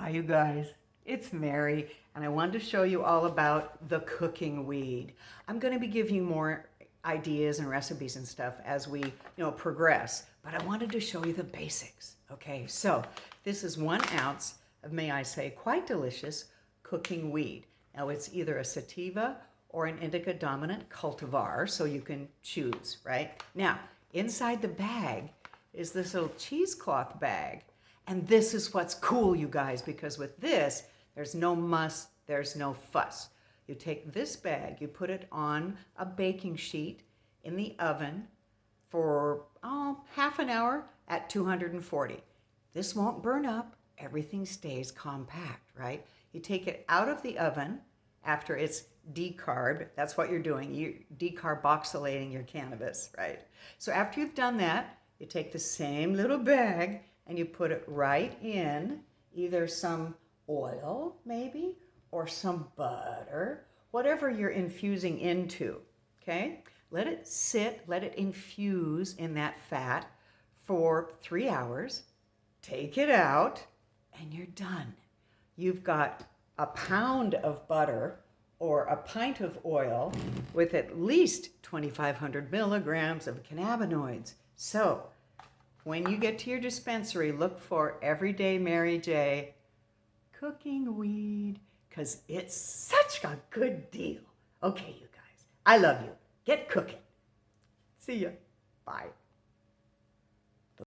Hi, you guys. It's Mary, and I wanted to show you all about the cooking weed. I'm going to be giving you more ideas and recipes and stuff as we, progress, but I wanted to show you the basics. Okay, so this is 1 ounce of, may I say, quite delicious cooking weed. Now, it's either a sativa or an indica dominant cultivar, so you can choose, right? Now, inside the bag is this little cheesecloth bag. And this is what's cool, you guys, because with this, there's no muss, there's no fuss. You take this bag, you put it on a baking sheet in the oven for half an hour at 240. This won't burn up, everything stays compact, right? You take it out of the oven after it's decarb, that's what you're doing, you're decarboxylating your cannabis, right? So after you've done that, you take the same little bag and you put it right in either some oil maybe or some butter, whatever you're infusing into, okay? Let it sit, let it infuse in that fat for 3 hours. Take it out and you're done. You've got a pound of butter or a pint of oil with at least 2,500 milligrams of cannabinoids. So when you get to your dispensary, look for EveryDayMaryJ cooking weed, because it's such a good deal. Okay, you guys, I love you. Get cooking. See ya. Bye.